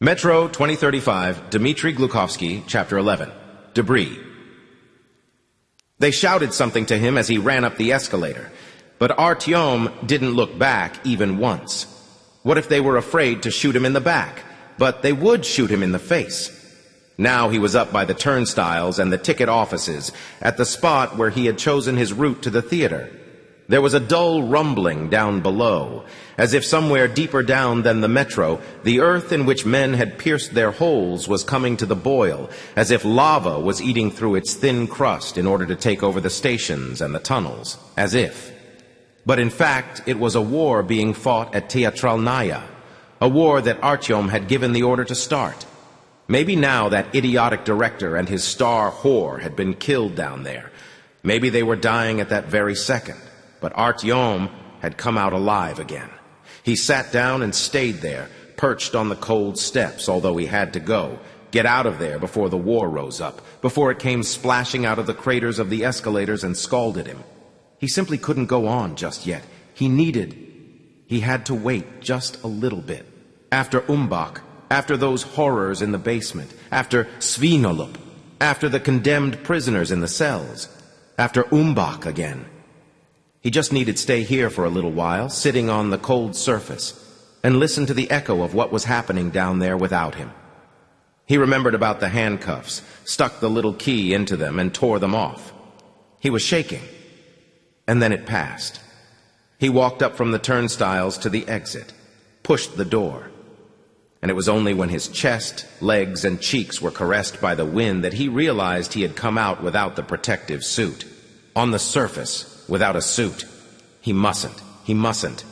Metro 2035, Dmitry Glukhovsky, Chapter 11. Debris. They shouted something to him as he ran up the escalator, but Artyom didn't look back even once. What if they were afraid to shoot him in the back, but they would shoot him in the face? Now he was up by the turnstiles and the ticket offices, at the spot where he had chosen his route to the theater. There was a dull rumbling down below, as if somewhere deeper down than the metro, the earth in which men had pierced their holes was coming to the boil, as if lava was eating through its thin crust in order to take over the stations and the tunnels, as if. But in fact, it was a war being fought at Teatralnaya, a war that Artyom had given the order to start. Maybe now that idiotic director and his star whore had been killed down there. Maybe they were dying at that very second. But Artyom had come out alive again. He sat down and stayed there, perched on the cold steps, although he had to go, get out of there before the war rose up, before it came splashing out of the craters of the escalators and scalded him. He simply couldn't go on just yet. He had to wait just a little bit. After Umbach, after those horrors in the basement, after Svinolop, after the condemned prisoners in the cells, after Umbach again. He just needed to stay here for a little while, sitting on the cold surface, and listen to the echo of what was happening down there without him. He remembered about the handcuffs, stuck the little key into them, and tore them off. He was shaking, and then it passed. He walked up from the turnstiles to the exit, pushed the door, and it was only when his chest, legs, and cheeks were caressed by the wind that he realized he had come out without the protective suit. On the surface, without a suit. He mustn't.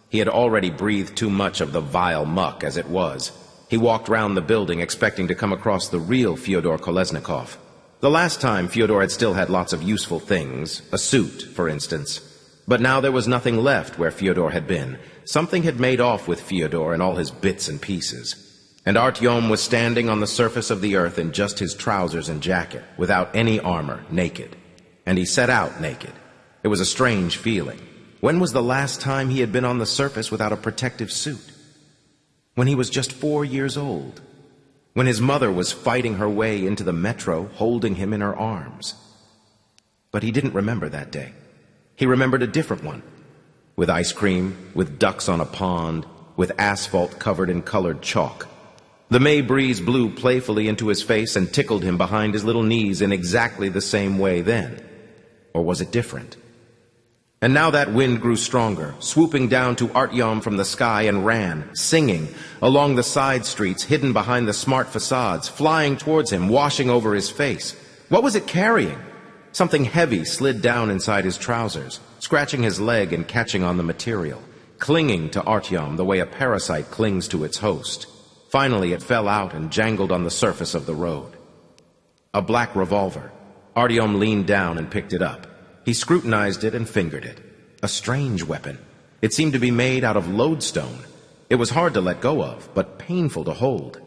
He had already breathed too much of the vile muck as it was. He walked round the building expecting to come across the real Fyodor Kolesnikov. The last time Fyodor had still had lots of useful things, a suit, for instance. But now there was nothing left where Fyodor had been. Something had made off with Fyodor and all his bits and pieces. And Artyom was standing on the surface of the earth in just his trousers and jacket, without any armor, naked. And he set out naked. It was a strange feeling. When was the last time he had been on the surface without a protective suit? When he was just 4 years old. When his mother was fighting her way into the metro, holding him in her arms. But he didn't remember that day. He remembered a different one. With ice cream, with ducks on a pond, with asphalt covered in colored chalk. The May breeze blew playfully into his face and tickled him behind his little knees in exactly the same way then. Or was it different? And now that wind grew stronger, swooping down to Artyom from the sky and ran, singing, along the side streets hidden behind the smart facades, flying towards him, washing over his face. What was it carrying? Something heavy slid down inside his trousers, scratching his leg and catching on the material, clinging to Artyom the way a parasite clings to its host. Finally it fell out and jangled on the surface of the road. A black revolver. Artyom leaned down and picked it up. He scrutinized it and fingered it. A strange weapon. It seemed to be made out of lodestone. It was hard to let go of, but painful to hold.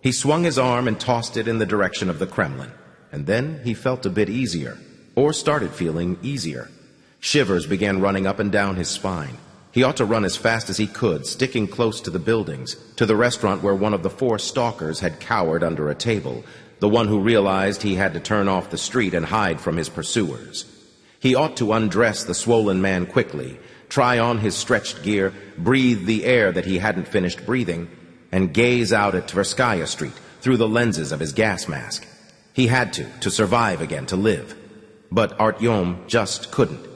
He swung his arm and tossed it in the direction of the Kremlin. And then he felt a bit easier, or started feeling easier. Shivers began running up and down his spine. He ought to run as fast as he could, sticking close to the buildings, to the restaurant where one of the 4 stalkers had cowered under a table, the one who realized he had to turn off the street and hide from his pursuers. He ought to undress the swollen man quickly, try on his stretched gear, breathe the air that he hadn't finished breathing, and gaze out at Tverskaya Street through the lenses of his gas mask. He had to survive again, to live. But Artyom just couldn't.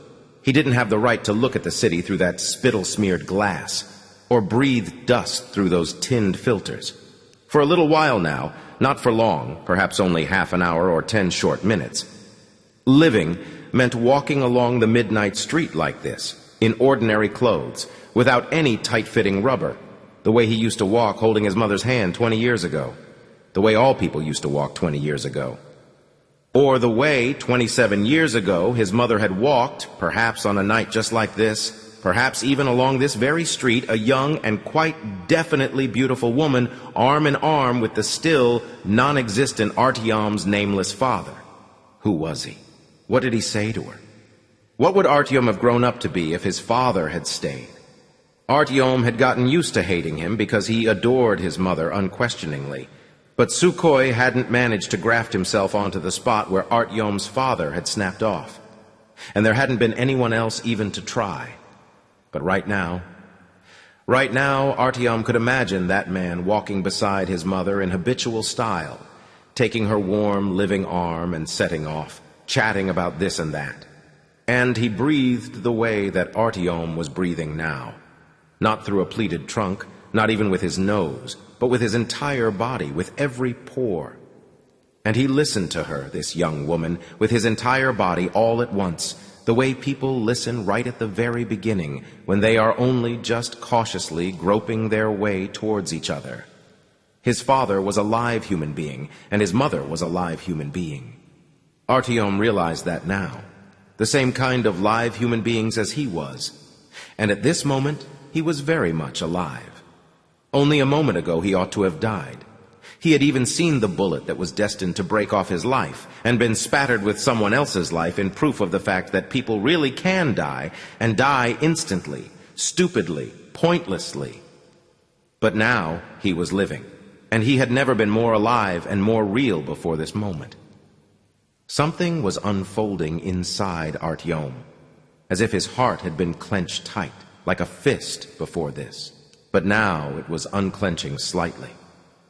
He didn't have the right to look at the city through that spittle-smeared glass, or breathe dust through those tinned filters. For a little while now, not for long, perhaps only half an hour or 10 short minutes, living meant walking along the midnight street like this, in ordinary clothes, without any tight-fitting rubber, the way he used to walk holding his mother's hand 20 years ago, the way all people used to walk 20 years ago. Or the way 27 years ago his mother had walked, perhaps on a night just like this, perhaps even along this very street, a young and quite definitely beautiful woman, arm in arm with the still non-existent Artyom's nameless father. Who was he? What did he say to her? What would Artyom have grown up to be if his father had stayed? Artyom had gotten used to hating him because he adored his mother unquestioningly. But Sukhoi hadn't managed to graft himself onto the spot where Artyom's father had snapped off. And there hadn't been anyone else even to try. But right now, Artyom could imagine that man walking beside his mother in habitual style, taking her warm, living arm and setting off, chatting about this and that. And he breathed the way that Artyom was breathing now. Not through a pleated trunk, not even with his nose, but with his entire body, with every pore. And he listened to her, this young woman, with his entire body all at once, the way people listen right at the very beginning, when they are only just cautiously groping their way towards each other. His father was a live human being, and his mother was a live human being. Artyom realized that now. The same kind of live human beings as he was. And at this moment, he was very much alive. Only a moment ago he ought to have died. He had even seen the bullet that was destined to break off his life, and been spattered with someone else's life in proof of the fact that people really can die, and die instantly, stupidly, pointlessly. But now he was living, and he had never been more alive and more real before this moment. Something was unfolding inside Artyom, as if his heart had been clenched tight, like a fist before this. But now it was unclenching slightly.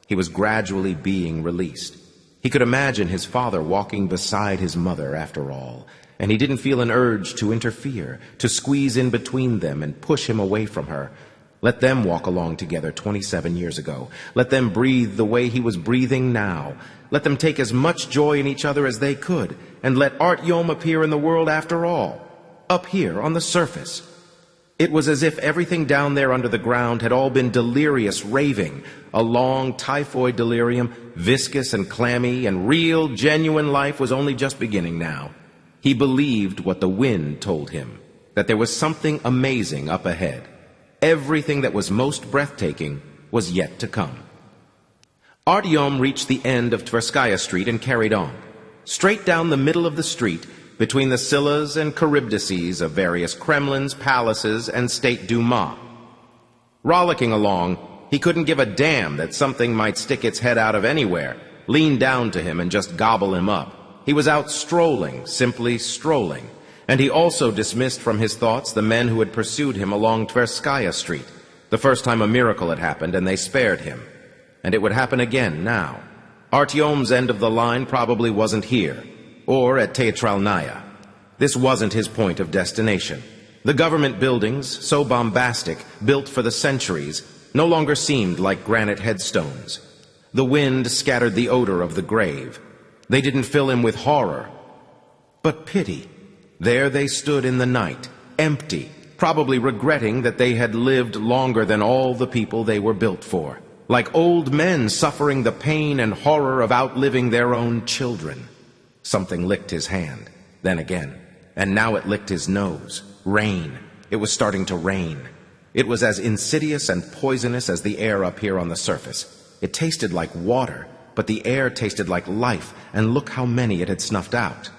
He was gradually being released. He could imagine his father walking beside his mother after all, and he didn't feel an urge to interfere, to squeeze in between them and push him away from her. Let them walk along together 27 years ago. Let them breathe the way he was breathing now. Let them take as much joy in each other as they could, and let Artyom appear in the world after all, up here on the surface. It was as if everything down there under the ground had all been delirious raving, a long typhoid delirium, viscous and clammy, and real, genuine life was only just beginning now. He believed what the wind told him, that there was something amazing up ahead. Everything that was most breathtaking was yet to come. Artyom reached the end of Tverskaya Street and carried on. Straight down the middle of the street, between the Scyllas and Charybdises of various Kremlins, palaces, and State Duma. Rollicking along, he couldn't give a damn that something might stick its head out of anywhere, lean down to him and just gobble him up. He was out strolling, simply strolling, and he also dismissed from his thoughts the men who had pursued him along Tverskaya Street, the first time a miracle had happened and they spared him. And it would happen again now. Artyom's end of the line probably wasn't here, or at Teatralnaya. This wasn't his point of destination. The government buildings, so bombastic, built for the centuries, no longer seemed like granite headstones. The wind scattered the odor of the grave. They didn't fill him with horror, but pity. There they stood in the night, empty, probably regretting that they had lived longer than all the people they were built for, like old men suffering the pain and horror of outliving their own children. Something licked his hand, then again, and now it licked his nose. Rain. It was starting to rain. It was as insidious and poisonous as the air up here on the surface. It tasted like water, but the air tasted like life, and look how many it had snuffed out.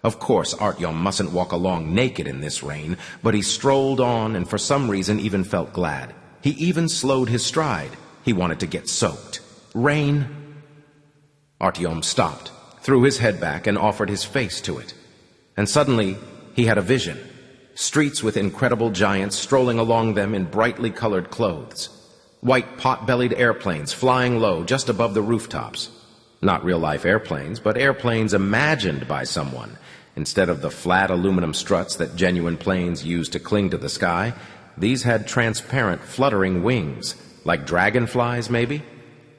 Of course, Artyom mustn't walk along naked in this rain, but he strolled on and for some reason even felt glad. He even slowed his stride. He wanted to get soaked. Rain. Artyom stopped, threw his head back and offered his face to it. And suddenly, he had a vision. Streets with incredible giants strolling along them in brightly colored clothes. White pot-bellied airplanes flying low just above the rooftops. Not real-life airplanes, but airplanes imagined by someone. Instead of the flat aluminum struts that genuine planes use to cling to the sky, these had transparent, fluttering wings, like dragonflies, maybe?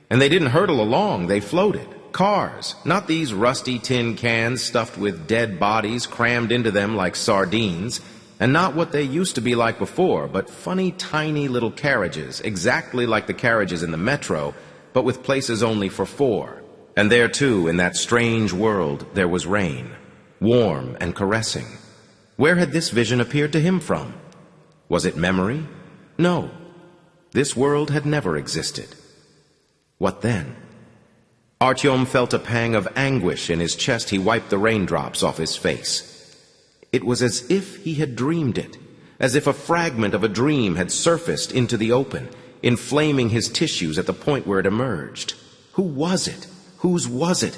And they didn't hurtle along, they floated. Cars, not these rusty tin cans stuffed with dead bodies crammed into them like sardines, and not what they used to be like before, but funny tiny little carriages, exactly like the carriages in the metro, but with places only for four. And there too, in that strange world, there was rain, warm and caressing. Where had this vision appeared to him from? Was it memory? No. This world had never existed. What then? Artyom felt a pang of anguish in his chest. He wiped the raindrops off his face. It was as if he had dreamed it, as if a fragment of a dream had surfaced into the open, inflaming his tissues at the point where it emerged. Who was it? Whose was it?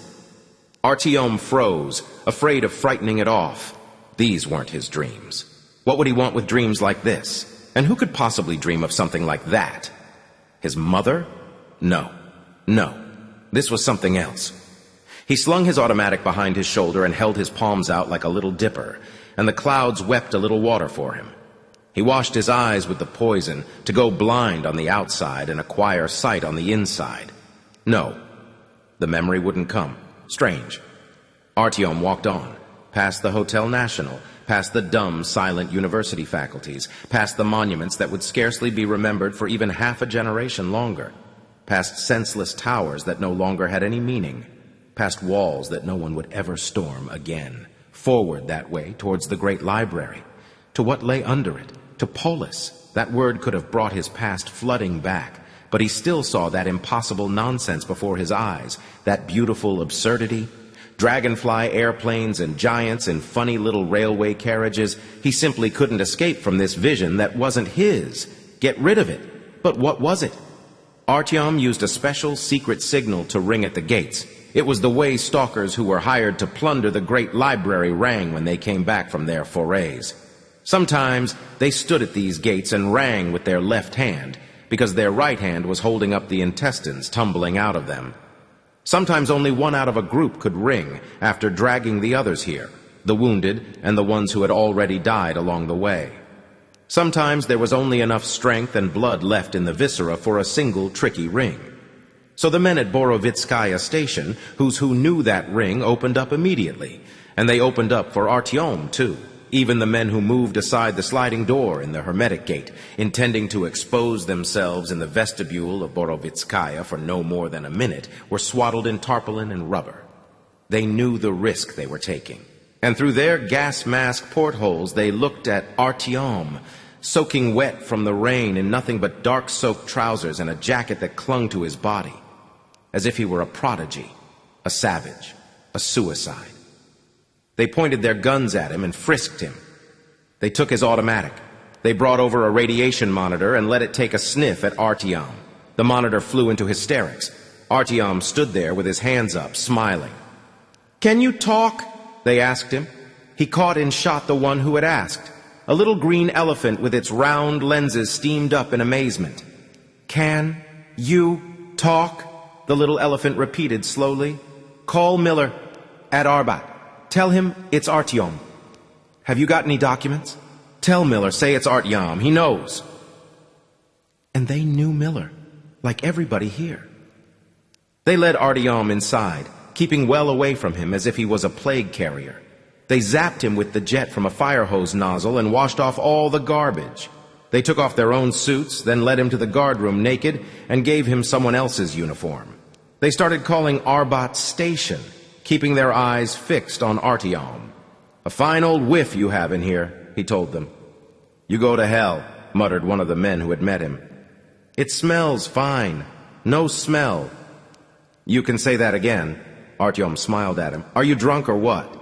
Artyom froze, afraid of frightening it off. These weren't his dreams. What would he want with dreams like this? And who could possibly dream of something like that? His mother? No. This was something else. He slung his automatic behind his shoulder and held his palms out like a little dipper, and the clouds wept a little water for him. He washed his eyes with the poison to go blind on the outside and acquire sight on the inside. No, the memory wouldn't come. Strange. Artyom walked on, past the Hotel National, past the dumb, silent university faculties, past the monuments that would scarcely be remembered for even half a generation longer, past senseless towers that no longer had any meaning, past walls that no one would ever storm again, forward that way towards the great library, to what lay under it, to Polus. That word could have brought his past flooding back, but he still saw that impossible nonsense before his eyes, that beautiful absurdity. Dragonfly airplanes and giants in funny little railway carriages. He simply couldn't escape from this vision that wasn't his. Get rid of it. But what was it? Artyom used a special secret signal to ring at the gates. It was the way stalkers who were hired to plunder the great library rang when they came back from their forays. Sometimes they stood at these gates and rang with their left hand, because their right hand was holding up the intestines tumbling out of them. Sometimes only one out of a group could ring after dragging the others here, the wounded and the ones who had already died along the way. Sometimes there was only enough strength and blood left in the viscera for a single tricky ring. So the men at Borovitskaya station, who knew that ring, opened up immediately, and they opened up for Artyom too. Even the men who moved aside the sliding door in the hermetic gate, intending to expose themselves in the vestibule of Borovitskaya for no more than a minute, were swaddled in tarpaulin and rubber. They knew the risk they were taking. And through their gas mask portholes they looked at Artyom, soaking wet from the rain in nothing but dark-soaked trousers and a jacket that clung to his body, as if he were a prodigy, a savage, a suicide. They pointed their guns at him and frisked him. They took his automatic. They brought over a radiation monitor and let it take a sniff at Artyom. The monitor flew into hysterics. Artyom stood there with his hands up, smiling. "Can you talk?" they asked him. He caught and shot the one who had asked. A little green elephant with its round lenses steamed up in amazement. "Can you talk?" the little elephant repeated slowly. "Call Miller at Arbat. Tell him it's Artyom. Have you got any documents? Tell Miller, say it's Artyom. He knows." And they knew Miller, like everybody here. They led Artyom inside, keeping well away from him as if he was a plague carrier. They zapped him with the jet from a fire hose nozzle and washed off all the garbage. They took off their own suits, then led him to the guardroom naked and gave him someone else's uniform. They started calling Arbat Station, keeping their eyes fixed on Artyom. "A fine old whiff you have in here," he told them. "You go to hell," muttered one of the men who had met him. "It smells fine. No smell." "You can say that again." Artyom smiled at him. "Are you drunk or what?"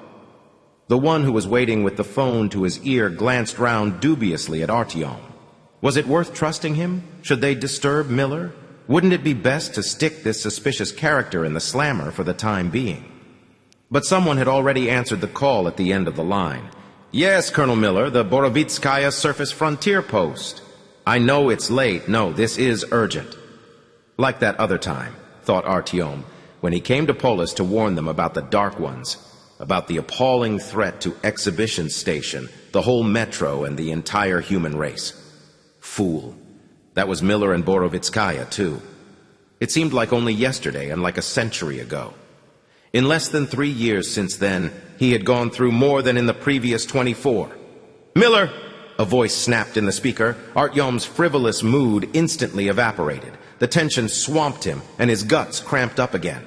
The one who was waiting with the phone to his ear glanced round dubiously at Artyom. Was it worth trusting him? Should they disturb Miller? Wouldn't it be best to stick this suspicious character in the slammer for the time being? But someone had already answered the call at the end of the line. "Yes, Colonel Miller, the Borovitskaya Surface Frontier Post." "I know it's late. No, this is urgent." Like that other time, thought Artyom, when he came to Polus to warn them about the Dark Ones, about the appalling threat to Exhibition Station, the whole metro, and the entire human race. Fool. That was Miller and Borovitskaya, too. It seemed like only yesterday and like a century ago. In less than 3 years since then, he had gone through more than in the previous 24. "Miller!" a voice snapped in the speaker. Artyom's frivolous mood instantly evaporated. The tension swamped him, and his guts cramped up again.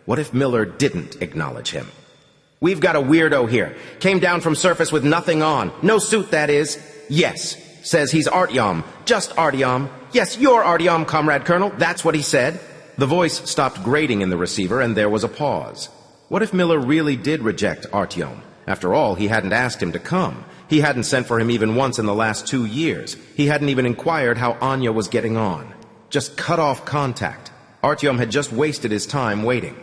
What if Miller didn't acknowledge him? "We've got a weirdo here. Came down from surface with nothing on. No suit, that is. Yes. Says he's Artyom. Just Artyom. Yes, you're Artyom, Comrade Colonel. That's what he said." The voice stopped grating in the receiver, and there was a pause. What if Miller really did reject Artyom? After all, he hadn't asked him to come. He hadn't sent for him even once in the last 2 years. He hadn't even inquired how Anya was getting on. Just cut off contact. Artyom had just wasted his time waiting.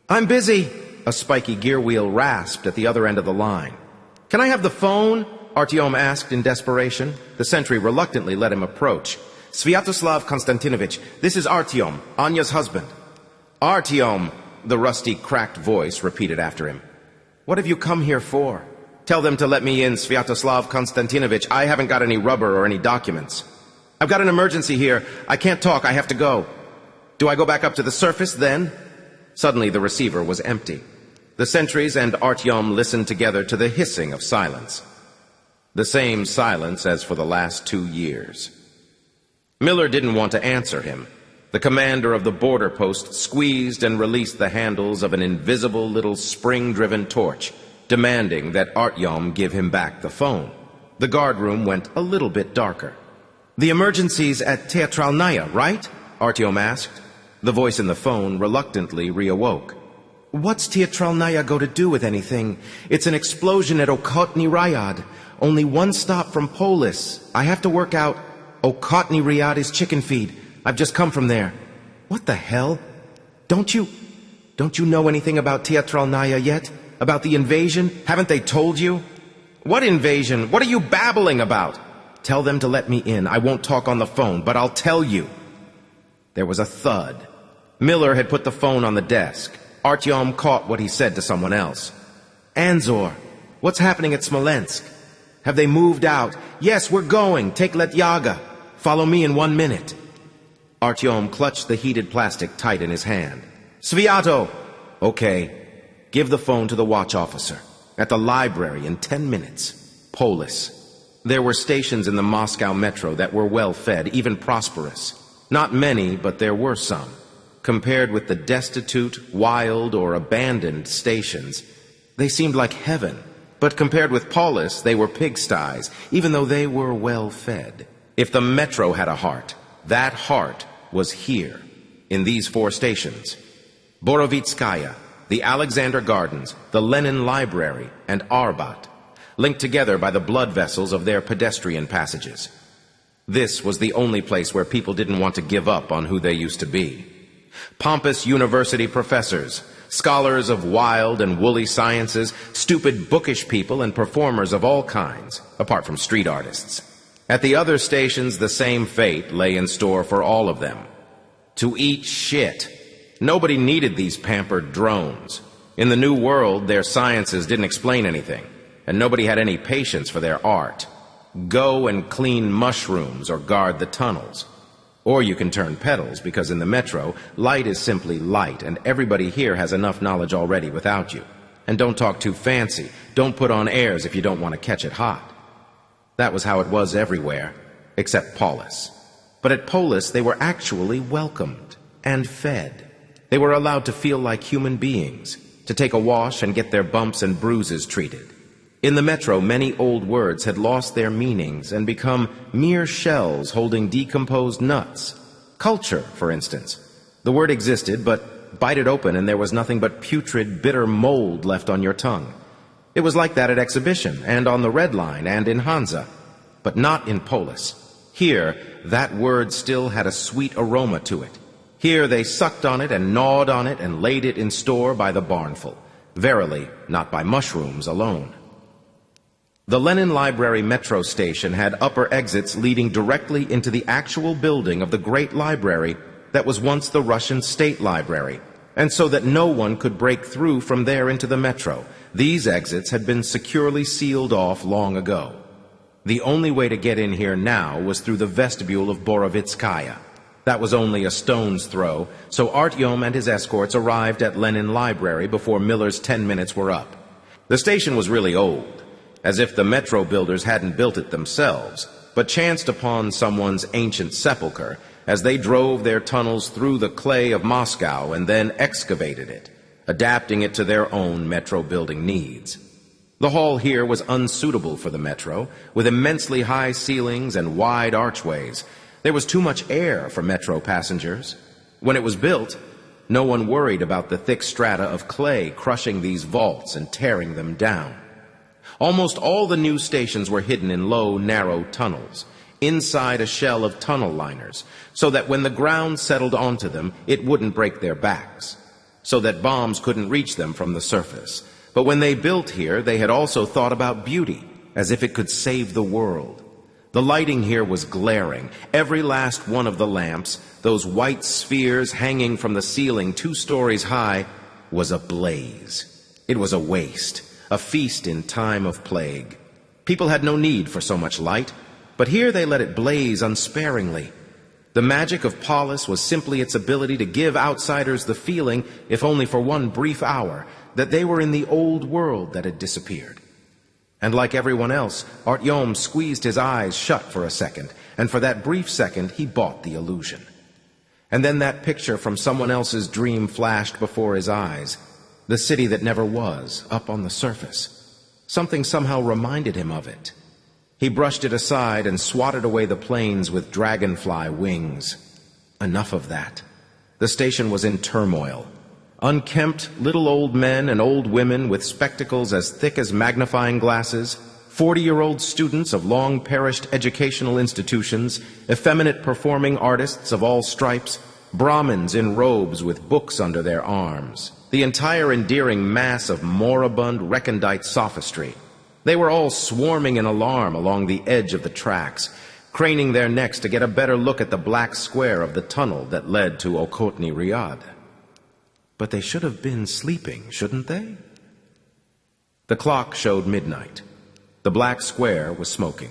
"I'm busy," a spiky gear wheel rasped at the other end of the line. "Can I have the phone?" Artyom asked in desperation. The sentry reluctantly let him approach. "Sviatoslav Konstantinovich, this is Artyom, Anya's husband." "Artyom," the rusty, cracked voice repeated after him. "What have you come here for?" "Tell them to let me in, Sviatoslav Konstantinovich. I haven't got any rubber or any documents." "I've got an emergency here. I can't talk. I have to go." "Do I go back up to the surface then?" Suddenly the receiver was empty. The sentries and Artyom listened together to the hissing of silence. The same silence as for the last 2 years. Miller didn't want to answer him. The commander of the border post squeezed and released the handles of an invisible little spring-driven torch, demanding that Artyom give him back the phone. The guardroom went a little bit darker. "The emergency's at Teatralnaya, right?" Artyom asked. The voice in the phone reluctantly reawoke. "What's Teatralnaya go to do with anything? It's an explosion at Okhotny Ryad. Only one stop from Polus. I have to work out. Okhotny Ryad is chicken feed. I've just come from there." "What the hell? Don't you know anything about Teatralnaya yet? About the invasion? Haven't they told you?" "What invasion? What are you babbling about?" "Tell them to let me in. I won't talk on the phone, but I'll tell you." There was a thud. Miller had put the phone on the desk. Artyom caught what he said to someone else. "Anzor, what's happening at Smolensk? Have they moved out?" "Yes, we're going. Take Letyaga. Follow me in 1 minute." Artyom clutched the heated plastic tight in his hand. "Sviato!" "Okay. Give the phone to the watch officer. At the library in 10 minutes. Polus." There were stations in the Moscow metro that were well-fed, even prosperous. Not many, but there were some. Compared with the destitute, wild, or abandoned stations, they seemed like heaven. But compared with Polus, they were pigsties, even though they were well-fed. If the metro had a heart, that heart was here, in these 4 stations. Borovitskaya, the Alexander Gardens, the Lenin Library, and Arbat, linked together by the blood vessels of their pedestrian passages. This was the only place where people didn't want to give up on who they used to be. Pompous university professors, scholars of wild and woolly sciences, stupid bookish people, and performers of all kinds, apart from street artists. At the other stations, the same fate lay in store for all of them. To eat shit. Nobody needed these pampered drones. In the new world, their sciences didn't explain anything, and nobody had any patience for their art. Go and clean mushrooms or guard the tunnels. Or you can turn pedals, because in the metro, light is simply light, and everybody here has enough knowledge already without you. And don't talk too fancy. Don't put on airs if you don't want to catch it hot. That was how it was everywhere, except Polus. But at Polus, they were actually welcomed and fed. They were allowed to feel like human beings, to take a wash and get their bumps and bruises treated. In the metro, many old words had lost their meanings and become mere shells holding decomposed nuts. Culture, for instance. The word existed, but bite it open and there was nothing but putrid, bitter mold left on your tongue. It was like that at Exhibition, and on the Red Line, and in Hansa. But not in Polus. Here, that word still had a sweet aroma to it. Here they sucked on it and gnawed on it and laid it in store by the barnful. Verily, not by mushrooms alone. The Lenin Library metro station had upper exits leading directly into the actual building of the great library that was once the Russian State Library, and so that no one could break through from there into the metro. These exits had been securely sealed off long ago. The only way to get in here now was through the vestibule of Borovitskaya. That was only a stone's throw, so Artyom and his escorts arrived at Lenin Library before Miller's 10 minutes were up. The station was really old, as if the metro builders hadn't built it themselves, but chanced upon someone's ancient sepulcher as they drove their tunnels through the clay of Moscow and then excavated it, adapting it to their own metro building needs. The hall here was unsuitable for the metro, with immensely high ceilings and wide archways. There was too much air for metro passengers. When it was built, no one worried about the thick strata of clay crushing these vaults and tearing them down. Almost all the new stations were hidden in low, narrow tunnels, inside a shell of tunnel liners, so that when the ground settled onto them, it wouldn't break their backs, so that bombs couldn't reach them from the surface. But when they built here, they had also thought about beauty, as if it could save the world. The lighting here was glaring. Every last one of the lamps, those white spheres hanging from the ceiling 2 stories high, was ablaze. It was a waste, a feast in time of plague. People had no need for so much light, but here they let it blaze unsparingly. The magic of Polus was simply its ability to give outsiders the feeling, if only for one brief hour, that they were in the old world that had disappeared. And like everyone else, Artyom squeezed his eyes shut for a second, and for that brief second he bought the illusion. And then that picture from someone else's dream flashed before his eyes, the city that never was, up on the surface. Something somehow reminded him of it. He brushed it aside and swatted away the planes with dragonfly wings. Enough of that. The station was in turmoil. Unkempt little old men and old women with spectacles as thick as magnifying glasses, 40-year-old students of long-perished educational institutions, effeminate performing artists of all stripes, Brahmins in robes with books under their arms, the entire endearing mass of moribund, recondite sophistry. They were all swarming in alarm along the edge of the tracks, craning their necks to get a better look at the black square of the tunnel that led to Okhotny Ryad. But they should have been sleeping, shouldn't they? The clock showed midnight. The black square was smoking.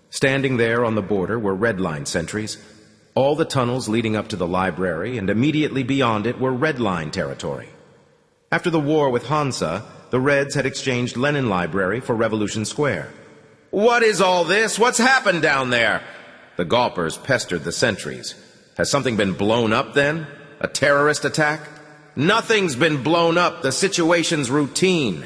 Standing there on the border were red line sentries. All the tunnels leading up to the library and immediately beyond it were red line territory. After the war with Hansa, the Reds had exchanged Lenin Library for Revolution Square. "What is all this? What's happened down there?" The gawpers pestered the sentries. "Has something been blown up then? A terrorist attack?" "Nothing's been blown up. The situation's routine."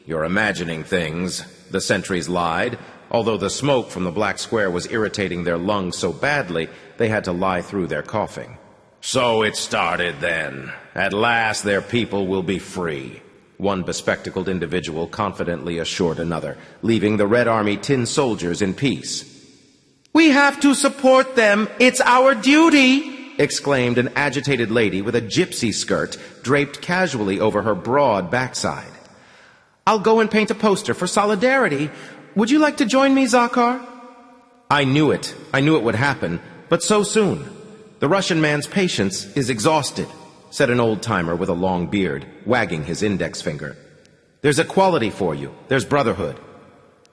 "You're imagining things," the sentries lied, although the smoke from the black square was irritating their lungs so badly they had to lie through their coughing. "So it started then. At last their people will be free," one bespectacled individual confidently assured another, leaving the Red Army tin soldiers in peace. "We have to support them. It's our duty," exclaimed an agitated lady with a gypsy skirt draped casually over her broad backside. "I'll go and paint a poster for solidarity. Would you like to join me, Zakhar?" I knew it would happen, but so soon. "The Russian man's patience is exhausted," said an old-timer with a long beard, wagging his index finger. "There's equality for you. There's brotherhood.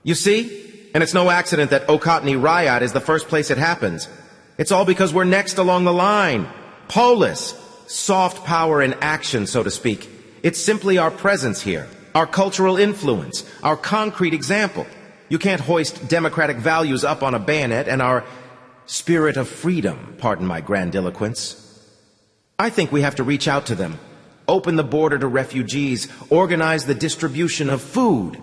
You see? And it's no accident that Okhotny Ryad is the first place it happens. It's all because we're next along the line. Polus. Soft power in action, so to speak. It's simply our presence here, our cultural influence, our concrete example. You can't hoist democratic values up on a bayonet and our spirit of freedom, pardon my grandiloquence. I think we have to reach out to them, open the border to refugees, organize the distribution of food,"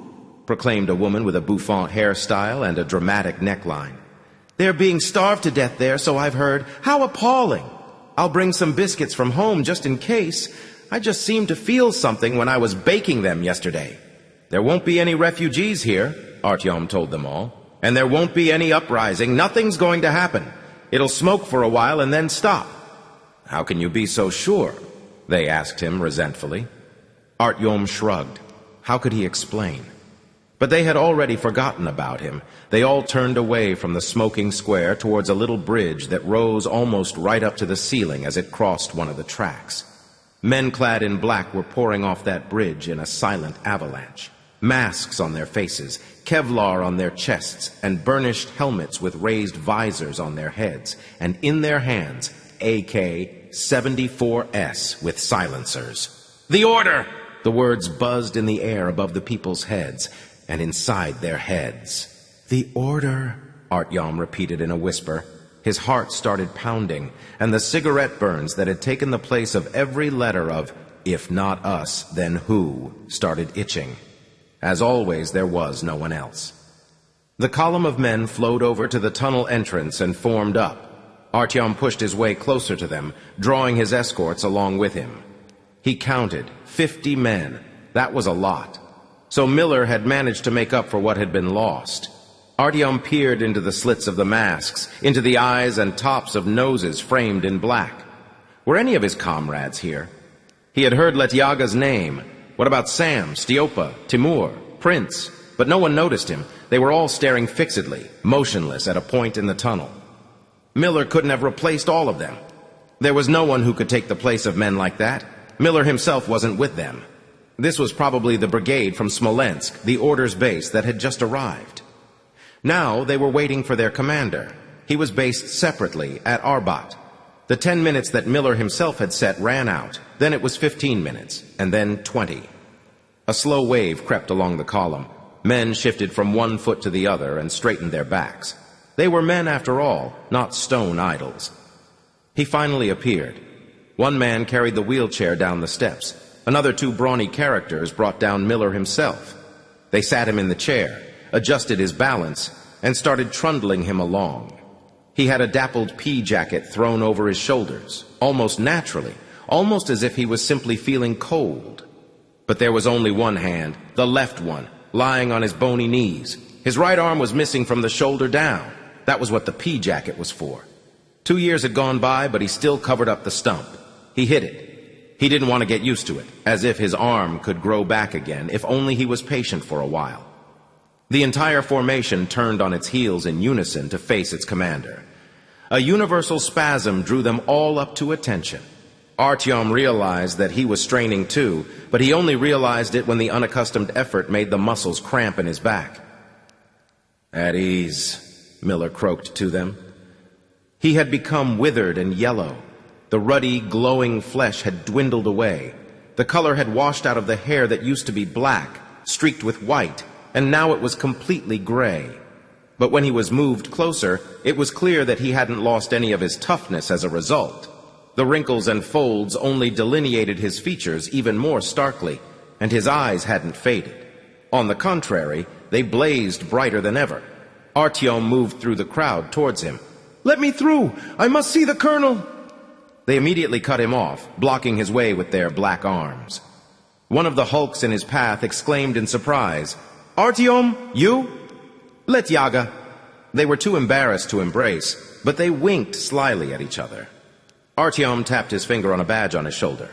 proclaimed a woman with a bouffant hairstyle and a dramatic neckline. "They're being starved to death there, so I've heard. How appalling! I'll bring some biscuits from home just in case. I just seemed to feel something when I was baking them yesterday." "There won't be any refugees here," Artyom told them all. "And there won't be any uprising. Nothing's going to happen. It'll smoke for a while and then stop." "How can you be so sure?" they asked him resentfully. Artyom shrugged. How could he explain? But they had already forgotten about him. They all turned away from the smoking square towards a little bridge that rose almost right up to the ceiling as it crossed one of the tracks. Men clad in black were pouring off that bridge in a silent avalanche. Masks on their faces, Kevlar on their chests, and burnished helmets with raised visors on their heads, and in their hands, AK-74S with silencers. "The order!" The words buzzed in the air above the people's heads and inside their heads. "The order," Artyom repeated in a whisper. His heart started pounding, and the cigarette burns that had taken the place of every letter of "If not us, then who?" started itching. As always, there was no one else. The column of men flowed over to the tunnel entrance and formed up. Artyom pushed his way closer to them, drawing his escorts along with him. He counted 50 men. That was a lot. So Miller had managed to make up for what had been lost. Artyom peered into the slits of the masks, into the eyes and tops of noses framed in black. Were any of his comrades here? He had heard Letyaga's name. What about Sam, Stiopa, Timur, Prince? But no one noticed him. They were all staring fixedly, motionless at a point in the tunnel. Miller couldn't have replaced all of them. There was no one who could take the place of men like that. Miller himself wasn't with them. This was probably the brigade from Smolensk, the Order's base that had just arrived. Now they were waiting for their commander. He was based separately at Arbat. The 10 minutes that Miller himself had set ran out. Then it was 15 minutes, and then 20. A slow wave crept along the column. Men shifted from one foot to the other and straightened their backs. They were men after all, not stone idols. He finally appeared. One man carried the wheelchair down the steps. Another two brawny characters brought down Miller himself. They sat him in the chair, adjusted his balance, and started trundling him along. He had a dappled pea jacket thrown over his shoulders, almost naturally, almost as if he was simply feeling cold. But there was only one hand, the left one, lying on his bony knees. His right arm was missing from the shoulder down. That was what the pea jacket was for. 2 years had gone by, but he still covered up the stump. He hid it. He didn't want to get used to it, as if his arm could grow back again, if only he was patient for a while. The entire formation turned on its heels in unison to face its commander. A universal spasm drew them all up to attention. Artyom realized that he was straining too, but he only realized it when the unaccustomed effort made the muscles cramp in his back. "At ease," Miller croaked to them. He had become withered and yellow. The ruddy, glowing flesh had dwindled away. The color had washed out of the hair that used to be black, streaked with white, and now it was completely gray. But when he was moved closer, it was clear that he hadn't lost any of his toughness as a result. The wrinkles and folds only delineated his features even more starkly, and his eyes hadn't faded. On the contrary, they blazed brighter than ever. Artyom moved through the crowd towards him. "Let me through! I must see the colonel!" They immediately cut him off, blocking his way with their black arms. One of the hulks in his path exclaimed in surprise, "Artyom, you?" "Letyaga." They were too embarrassed to embrace, but they winked slyly at each other. Artyom tapped his finger on a badge on his shoulder.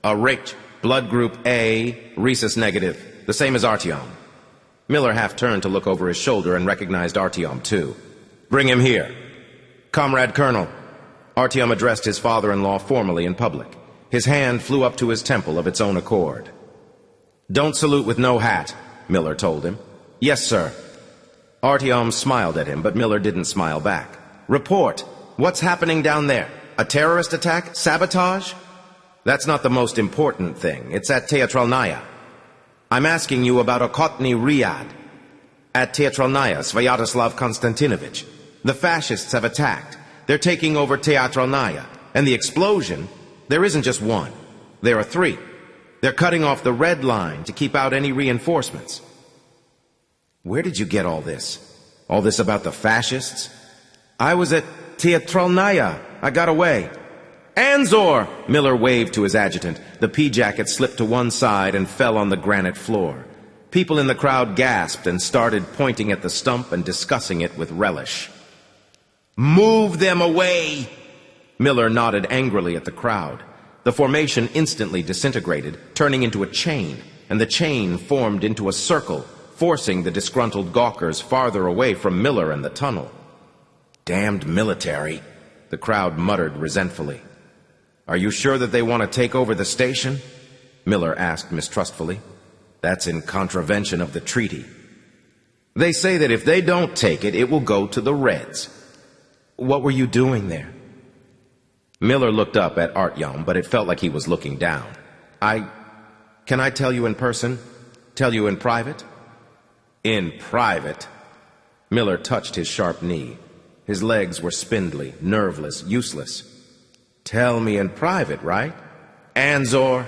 "A Rich, blood group A, rhesus negative, the same as Artyom." Miller half-turned to look over his shoulder and recognized Artyom too. "Bring him here." "Comrade Colonel." Artyom addressed his father-in-law formally in public. His hand flew up to his temple of its own accord. "Don't salute with no hat," Miller told him. "Yes, sir." Artyom smiled at him, but Miller didn't smile back. "Report. What's happening down there? A terrorist attack? Sabotage?" "That's not the most important thing. It's at Teatralnaya." "I'm asking you about Okhotny Riyadh." "At Teatralnaya, Svyatoslav Konstantinovich. The fascists have attacked. They're taking over Teatralnaya. And the explosion, there isn't just one. There are 3. They're cutting off the red line to keep out any reinforcements." "Where did you get all this? All this about the fascists?" "I was at Teatralnaya. I got away." "Anzor!" Miller waved to his adjutant. The pea jacket slipped to one side and fell on the granite floor. People in the crowd gasped and started pointing at the stump and discussing it with relish. "Move them away!" Miller nodded angrily at the crowd. The formation instantly disintegrated, turning into a chain, and the chain formed into a circle, forcing the disgruntled gawkers farther away from Miller and the tunnel. "Damned military," the crowd muttered resentfully. "Are you sure that they want to take over the station?" Miller asked mistrustfully. "That's in contravention of the treaty. They say that if they don't take it, it will go to the Reds." "What were you doing there?" Miller looked up at Artyom, but it felt like he was looking down. Can I tell you in person? Tell you in private?" "In private?" Miller touched his sharp knee. His legs were spindly, nerveless, useless. "Tell me in private, right?" "Anzor,"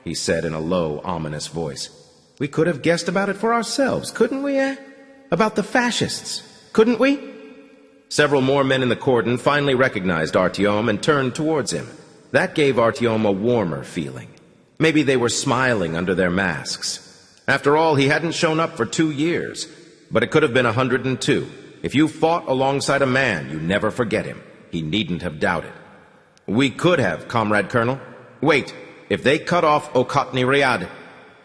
he said in a low, ominous voice. "We could have guessed about it for ourselves, couldn't we, About the fascists, couldn't we?" Several more men in the cordon finally recognized Artyom and turned towards him. That gave Artyom a warmer feeling. Maybe they were smiling under their masks. After all, he hadn't shown up for 2 years, but it could have been 102. If you fought alongside a man, you never forget him. He needn't have doubted. We could have, Comrade Colonel. Wait, if they cut off Okotny Ryad,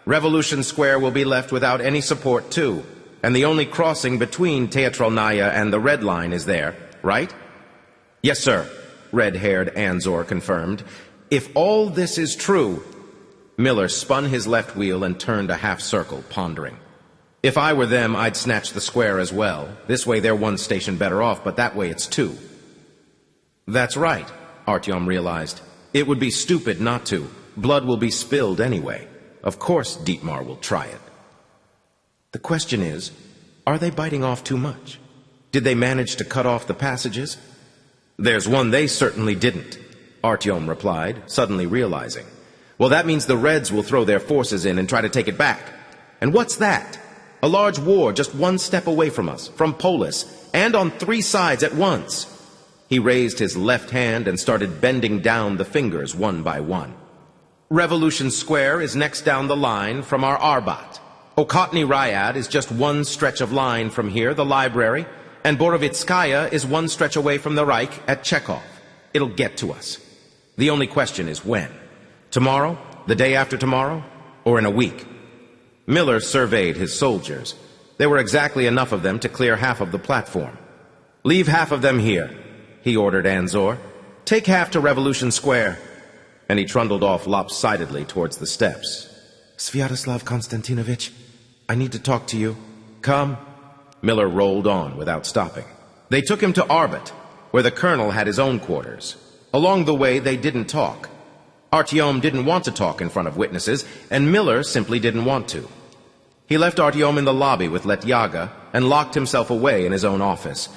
Revolution Square will be left without any support too, and the only crossing between Teatralnaya and the Red Line is there, right? Yes, sir, red-haired Anzor confirmed. If all this is true... Miller spun his left wheel and turned a half-circle, pondering. If I were them, I'd snatch the square as well. This way they're one station better off, but that way it's two. That's right, Artyom realized. It would be stupid not to. Blood will be spilled anyway. Of course Dietmar will try it. The question is, are they biting off too much? Did they manage to cut off the passages? There's one they certainly didn't, Artyom replied, suddenly realizing. Well, that means the Reds will throw their forces in and try to take it back. And what's that? A large war just one step away from us, from Polus, and on 3 sides at once. He raised his left hand and started bending down the fingers one by one. Revolution Square is next down the line from our Arbat. Okotny Ryad is just one stretch of line from here, the library, and Borovitskaya is one stretch away from the Reich at Chekhov. It'll get to us. The only question is when. Tomorrow, the day after tomorrow, or in a week? Miller surveyed his soldiers. There were exactly enough of them to clear half of the platform. Leave half of them here, he ordered Anzor. Take half to Revolution Square. And he trundled off lopsidedly towards the steps. Sviatoslav Konstantinovich, I need to talk to you. Come. Miller rolled on without stopping. They took him to Arbat, where the colonel had his own quarters. Along the way, they didn't talk. Artyom didn't want to talk in front of witnesses, and Miller simply didn't want to. He left Artyom in the lobby with Letyaga and locked himself away in his own office.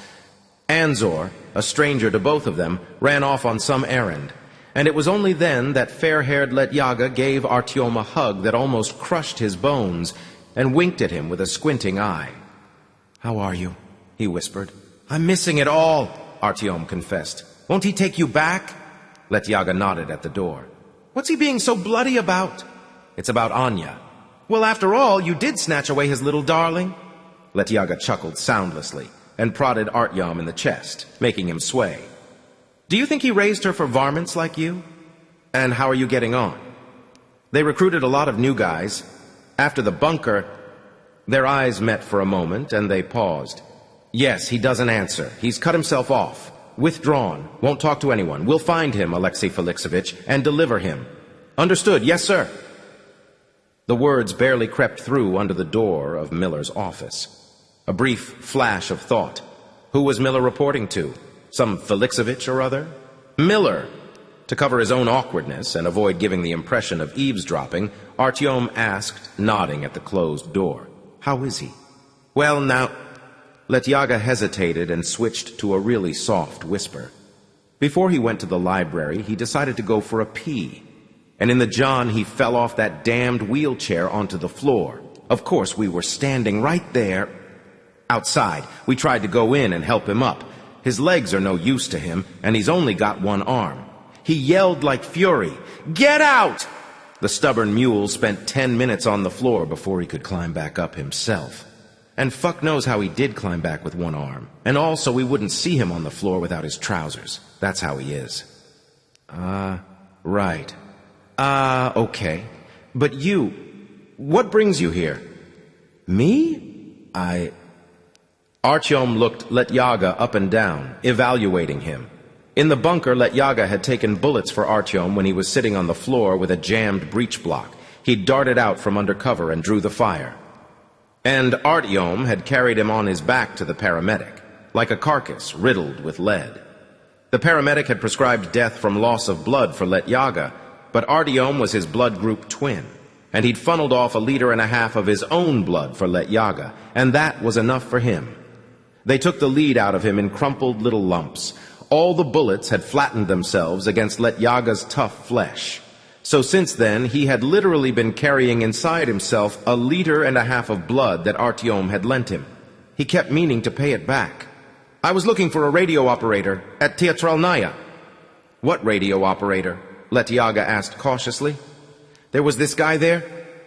Anzor, a stranger to both of them, ran off on some errand, and it was only then that fair-haired Letyaga gave Artyom a hug that almost crushed his bones and winked at him with a squinting eye. "How are you?" he whispered. "I'm missing it all," Artyom confessed. "Won't he take you back?" Letyaga nodded at the door. "What's he being so bloody about?" "It's about Anya." "Well, after all, you did snatch away his little darling." Letyaga chuckled soundlessly and prodded Artyom in the chest, making him sway. "Do you think he raised her for varmints like you? And how are you getting on?" "They recruited a lot of new guys. After the bunker..." Their eyes met for a moment, and they paused. "Yes, he doesn't answer. He's cut himself off. Withdrawn. Won't talk to anyone. We'll find him, Alexei Felixovich, and deliver him." "Understood. Yes, sir." The words barely crept through under the door of Miller's office. A brief flash of thought. Who was Miller reporting to? Some Felixovich or other? Miller! To cover his own awkwardness and avoid giving the impression of eavesdropping, Artyom asked, nodding at the closed door. "How is he?" "Well, now..." Letyaga hesitated and switched to a really soft whisper. Before he went to the library, he decided to go for a pee. And in the John, he fell off that damned wheelchair onto the floor. Of course, we were standing right there. Outside, we tried to go in and help him up. His legs are no use to him, and he's only got one arm. He yelled like fury, "Get out!" The stubborn mule spent 10 minutes on the floor before he could climb back up himself. And fuck knows how he did climb back with one arm. And also we wouldn't see him on the floor without his trousers. That's how he is. Right. Okay. But you, what brings you here? Me? Artyom looked Letyaga up and down, evaluating him. In the bunker, Letyaga had taken bullets for Artyom when he was sitting on the floor with a jammed breech block. He darted out from under cover and drew the fire. And Artyom had carried him on his back to the paramedic, like a carcass riddled with lead. The paramedic had prescribed death from loss of blood for Letyaga, but Artyom was his blood group twin, and he'd funneled off 1.5 liters of his own blood for Letyaga, and that was enough for him. They took the lead out of him in crumpled little lumps. All the bullets had flattened themselves against Letyaga's tough flesh. So since then, he had literally been carrying inside himself 1.5 liters of blood that Artyom had lent him. He kept meaning to pay it back. "I was looking for a radio operator at Teatralnaya." "What radio operator?" Letyaga asked cautiously. "There was this guy there.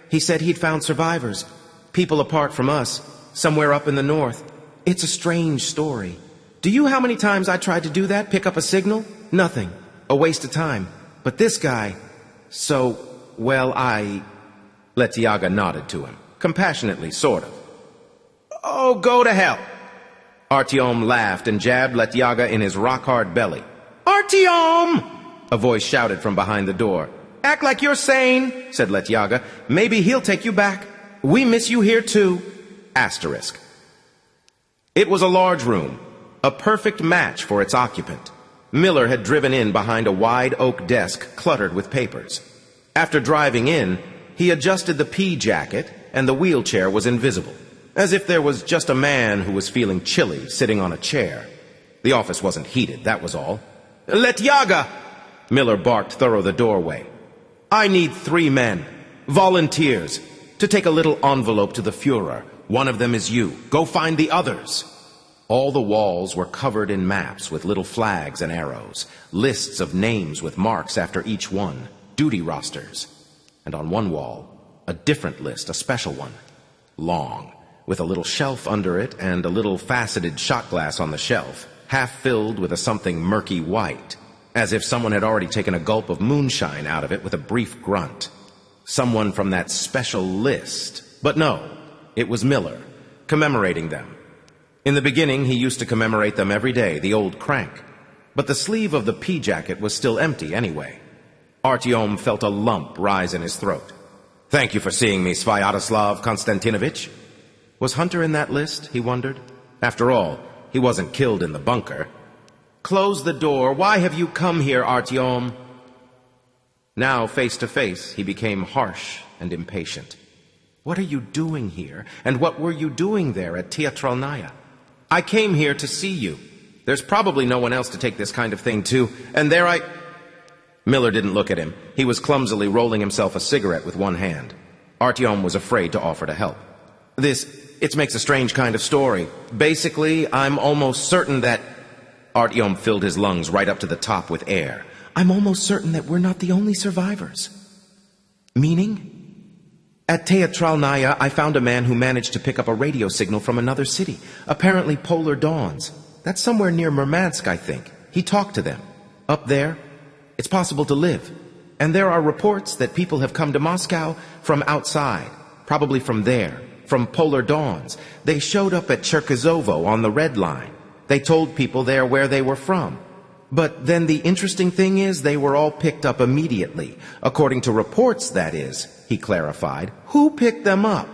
He said he'd found survivors, people apart from us, somewhere up in the north. It's a strange story. Do you how many times I tried to do that, pick up a signal? Nothing. A waste of time. But this guy... So, well, Letyaga nodded to him, compassionately, sort of. Oh, go to hell! Artyom laughed and jabbed Letyaga in his rock-hard belly. Artyom! A voice shouted from behind the door. Act like you're sane, said Letyaga. Maybe he'll take you back. We miss you here too. Asterisk. It was a large room, a perfect match for its occupant. Miller had driven in behind a wide oak desk cluttered with papers. After driving in, he adjusted the pea jacket and the wheelchair was invisible, as if there was just a man who was feeling chilly sitting on a chair. The office wasn't heated, that was all. Letyaga! Miller barked through the doorway. I need 3 men, volunteers, to take a little envelope to the Führer. One of them is you. Go find the others. All the walls were covered in maps with little flags and arrows, lists of names with marks after each one, duty rosters. And on one wall, a different list, a special one, long, with a little shelf under it and a little faceted shot glass on the shelf, half filled with a something murky white, as if someone had already taken a gulp of moonshine out of it with a brief grunt. Someone from that special list. But no, it was Miller, commemorating them. In the beginning, he used to commemorate them every day, the old crank. But the sleeve of the pea jacket was still empty anyway. Artyom felt a lump rise in his throat. Thank you for seeing me, Svyatoslav Konstantinovich. Was Hunter in that list, he wondered? After all, he wasn't killed in the bunker. Close the door. Why have you come here, Artyom? Now, face to face, he became harsh and impatient. What are you doing here? And what were you doing there at Teatralnaya? I came here to see you. There's probably no one else to take this kind of thing to, and there I... Miller didn't look at him. He was clumsily rolling himself a cigarette with one hand. Artyom was afraid to offer to help. It makes a strange kind of story. Basically, I'm almost certain that... Artyom filled his lungs right up to the top with air. I'm almost certain that we're not the only survivors. Meaning? At Teatralnaya, I found a man who managed to pick up a radio signal from another city, apparently Polar Dawns. That's somewhere near Murmansk, I think. He talked to them. Up there, it's possible to live. And there are reports that people have come to Moscow from outside, probably from there, from Polar Dawns. They showed up at Cherkizovo on the Red Line. They told people there where they were from. But then the interesting thing is they were all picked up immediately. According to reports, that is, he clarified. Who picked them up?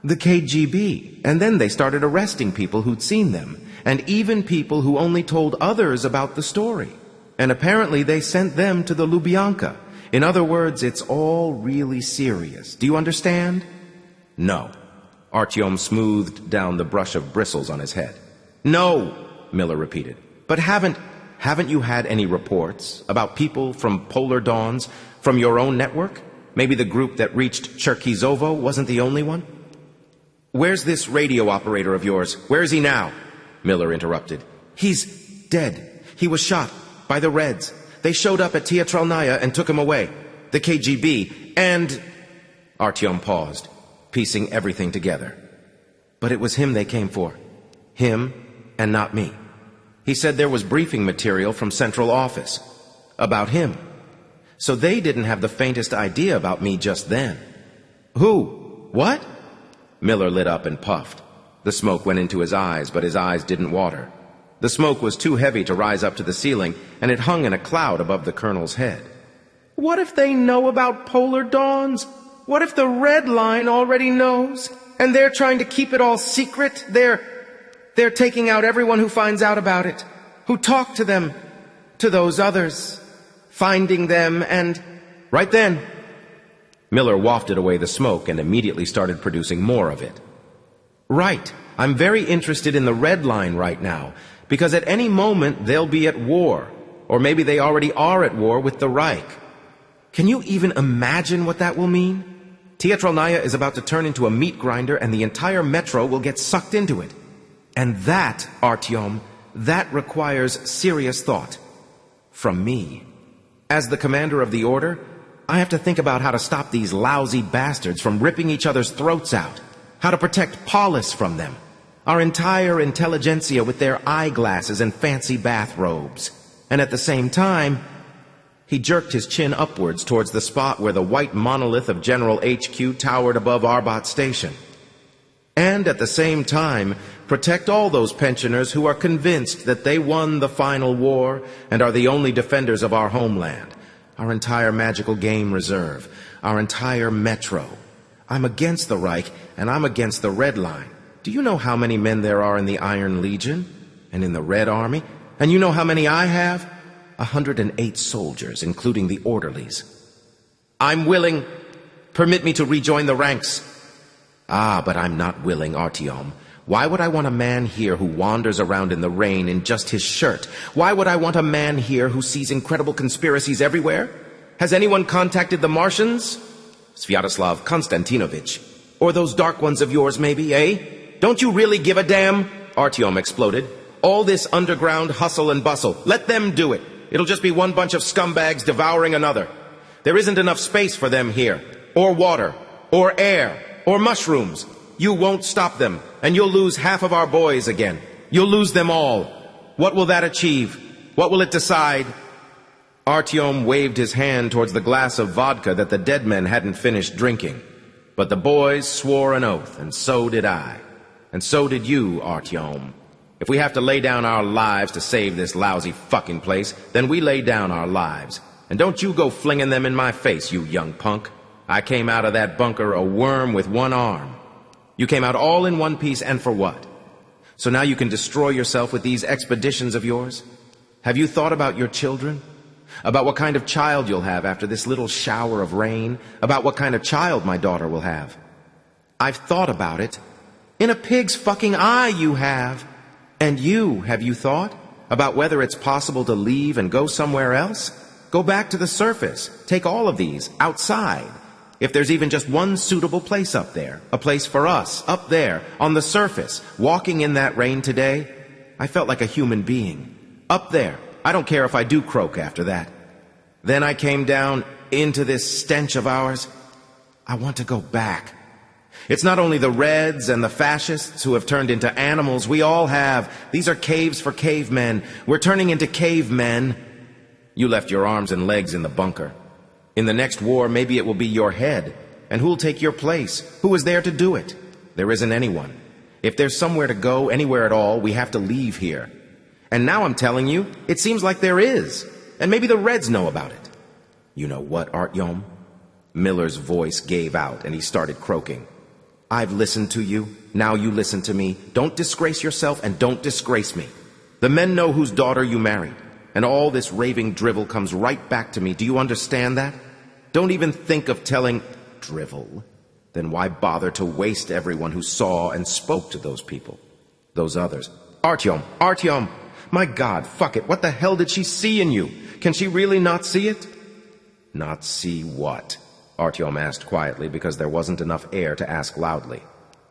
The KGB. And then they started arresting people who'd seen them, and even people who only told others about the story. And apparently they sent them to the Lubyanka. In other words, it's all really serious. Do you understand? No. Artyom smoothed down the brush of bristles on his head. No, Miller repeated. But haven't you had any reports about people from Polar Dawns, from your own network? Maybe the group that reached Cherkizovo wasn't the only one? Where's this radio operator of yours? Where is he now? Miller interrupted. He's dead. He was shot by the Reds. They showed up at Teatralnaya and took him away. The KGB and... Artyom paused, piecing everything together. But it was him they came for. Him and not me. He said there was briefing material from Central Office about him. So they didn't have the faintest idea about me just then. Who? What? Miller lit up and puffed. The smoke went into his eyes, but his eyes didn't water. The smoke was too heavy to rise up to the ceiling, and it hung in a cloud above the colonel's head. What if they know about Polar Dawns? What if the Red Line already knows? And they're trying to keep it all secret? They're taking out everyone who finds out about it, who talked to them, to those others, finding them, and... Right then, Miller wafted away the smoke and immediately started producing more of it. Right. I'm very interested in the Red Line right now, because at any moment they'll be at war, or maybe they already are at war with the Reich. Can you even imagine what that will mean? Teatralnaya is about to turn into a meat grinder, and the entire metro will get sucked into it. And that, Artyom, that requires serious thought. From me. As the commander of the Order, I have to think about how to stop these lousy bastards from ripping each other's throats out, how to protect Polus from them, our entire intelligentsia with their eyeglasses and fancy bathrobes. And at the same time, he jerked his chin upwards towards the spot where the white monolith of General HQ towered above Arbot Station. And at the same time, protect all those pensioners who are convinced that they won the final war and are the only defenders of our homeland, our entire magical game reserve, our entire metro. I'm against the Reich, and I'm against the Red Line. Do you know how many men there are in the Iron Legion and in the Red Army? And you know how many I have? 108 soldiers, including the orderlies. I'm willing. Permit me to rejoin the ranks. Ah, but I'm not willing, Artyom. Why would I want a man here who wanders around in the rain in just his shirt? Why would I want a man here who sees incredible conspiracies everywhere? Has anyone contacted the Martians? Sviatoslav Konstantinovich. Or those dark ones of yours, maybe, eh? Don't you really give a damn? Artyom exploded. All this underground hustle and bustle. Let them do it. It'll just be one bunch of scumbags devouring another. There isn't enough space for them here. Or water. Or air. Or mushrooms. You won't stop them, and you'll lose half of our boys again. You'll lose them all. What will that achieve? What will it decide? Artyom waved his hand towards the glass of vodka that the dead men hadn't finished drinking. But the boys swore an oath, and so did I. And so did you, Artyom. If we have to lay down our lives to save this lousy fucking place, then we lay down our lives. And don't you go flinging them in my face, you young punk. I came out of that bunker a worm with one arm. You came out all in one piece, and for what? So now you can destroy yourself with these expeditions of yours? Have you thought about your children? About what kind of child you'll have after this little shower of rain? About what kind of child my daughter will have? I've thought about it. In a pig's fucking eye you have. And have you thought about whether it's possible to leave and go somewhere else? Go back to the surface. Take all of these outside. If there's even just one suitable place up there, a place for us, up there, on the surface, walking in that rain today, I felt like a human being. Up there. I don't care if I do croak after that. Then I came down into this stench of ours. I want to go back. It's not only the Reds and the fascists who have turned into animals. We all have. These are caves for cavemen. We're turning into cavemen. You left your arms and legs in the bunker. In the next war, maybe it will be your head. And who'll take your place? Who is there to do it? There isn't anyone. If there's somewhere to go, anywhere at all, we have to leave here. And now I'm telling you, it seems like there is. And maybe the Reds know about it. You know what, Artyom? Miller's voice gave out and he started croaking. I've listened to you. Now you listen to me. Don't disgrace yourself and don't disgrace me. The men know whose daughter you married. And all this raving drivel comes right back to me. Do you understand that? Don't even think of telling drivel. Then why bother to waste everyone who saw and spoke to those people? Those others. Artyom! My God, fuck it. What the hell did she see in you? Can she really not see it? Not see what? Artyom asked quietly because there wasn't enough air to ask loudly.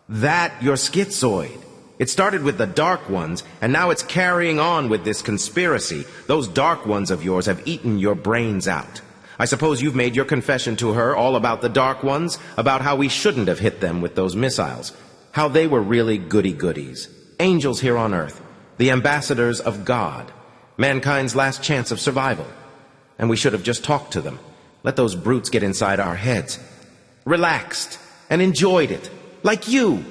That you're schizoid. It started with the Dark Ones, and now it's carrying on with this conspiracy. Those Dark Ones of yours have eaten your brains out. I suppose you've made your confession to her all about the Dark Ones, about how we shouldn't have hit them with those missiles, how they were really goody-goodies, angels here on Earth, the ambassadors of God, mankind's last chance of survival. And we should have just talked to them, let those brutes get inside our heads, relaxed, and enjoyed it, like you.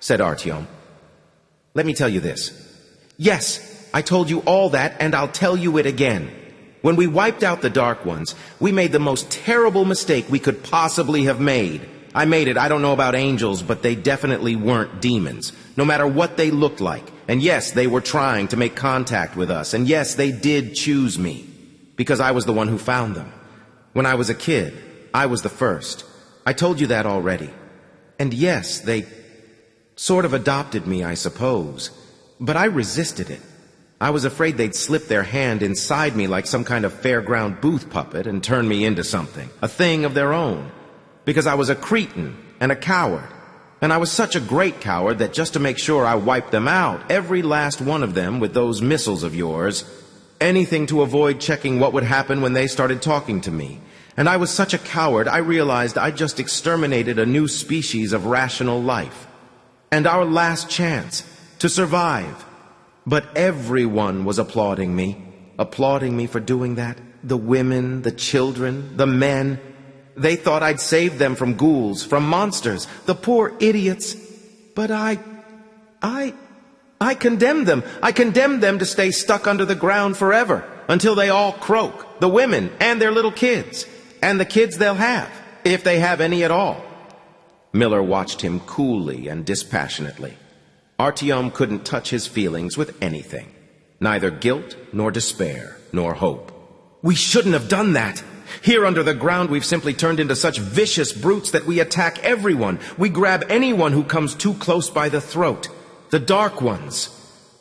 Said Artyom. Let me tell you this. Yes, I told you all that, and I'll tell you it again. When we wiped out the Dark Ones, we made the most terrible mistake we could possibly have made. I made it. I don't know about angels, but they definitely weren't demons, no matter what they looked like. And yes, they were trying to make contact with us. And yes, they did choose me, because I was the one who found them. When I was a kid, I was the first. I told you that already. And yes, they sort of adopted me, I suppose. But I resisted it. I was afraid they'd slip their hand inside me like some kind of fairground booth puppet and turn me into something, a thing of their own. Because I was a cretin and a coward. And I was such a great coward that just to make sure I wiped them out, every last one of them with those missiles of yours, Anything to avoid checking what would happen when they started talking to me. And I was such a coward, I realized I'd just exterminated a new species of rational life. And our last chance to survive. But everyone was applauding me for doing that. The women, the children, the men. They thought I'd saved them from ghouls, from monsters, the poor idiots. But I condemned them. I condemned them to stay stuck under the ground forever, until they all croak, the women and their little kids, and the kids they'll have, if they have any at all. Miller watched him coolly and dispassionately. Artyom couldn't touch his feelings with anything, neither guilt nor despair nor hope. We shouldn't have done that. Here under the ground we've simply turned into such vicious brutes that we attack everyone. We grab anyone who comes too close by the throat. The Dark Ones.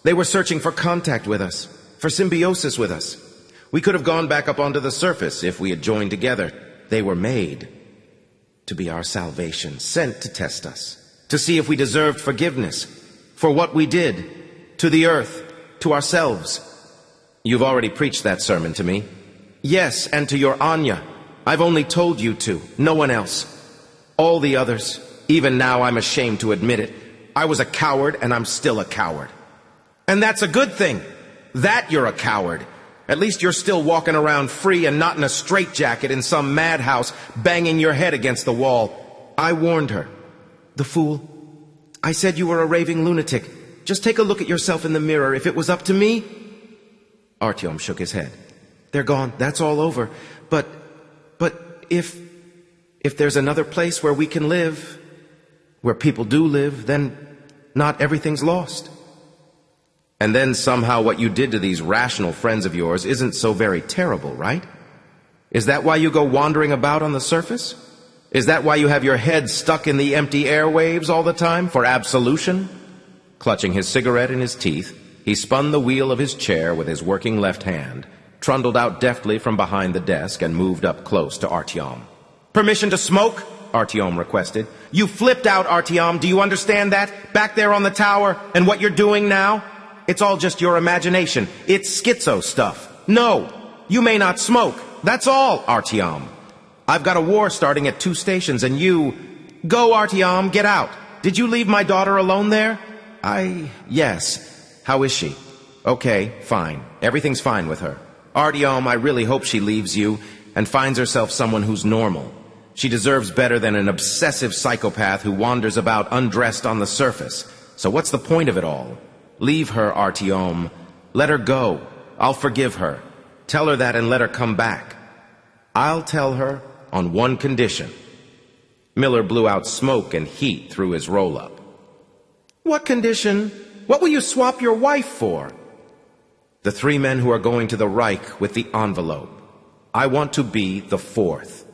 They were searching for contact with us, for symbiosis with us. We could have gone back up onto the surface if we had joined together. They were made to be our salvation, sent to test us, to see if we deserved forgiveness for what we did, to the earth, to ourselves. You've already preached that sermon to me. Yes, and to your Anya. I've only told you to, no one else. All the others, even now I'm ashamed to admit it. I was a coward, and I'm still a coward. And that's a good thing, that you're a coward. At least you're still walking around free and not in a straitjacket in some madhouse, banging your head against the wall. I warned her. The fool. I said you were a raving lunatic. Just take a look at yourself in the mirror. If it was up to me... Artyom shook his head. They're gone. That's all over. But if there's another place where we can live, where people do live, then not everything's lost. And then somehow what you did to these rational friends of yours isn't so very terrible, right? Is that why you go wandering about on the surface? Is that why you have your head stuck in the empty airwaves all the time, for absolution? Clutching his cigarette in his teeth, he spun the wheel of his chair with his working left hand, trundled out deftly from behind the desk, and moved up close to Artyom. Permission to smoke? Artyom requested. You flipped out, Artyom. Do you understand that? Back there on the tower, and what you're doing now? It's all just your imagination. It's schizo stuff. No, you may not smoke. That's all, Artyom. I've got a war starting at 2 stations, and you... Go, Artyom, get out. Did you leave my daughter alone there? Yes. How is she? Okay, fine. Everything's fine with her. Artyom, I really hope she leaves you and finds herself someone who's normal. She deserves better than an obsessive psychopath who wanders about undressed on the surface. So what's the point of it all? Leave her, Artyom. Let her go. I'll forgive her. Tell her that and let her come back. I'll tell her on one condition. Miller blew out smoke and heat through his roll-up. What condition? What will you swap your wife for? The 3 men who are going to the Reich with the envelope. I want to be the 4th.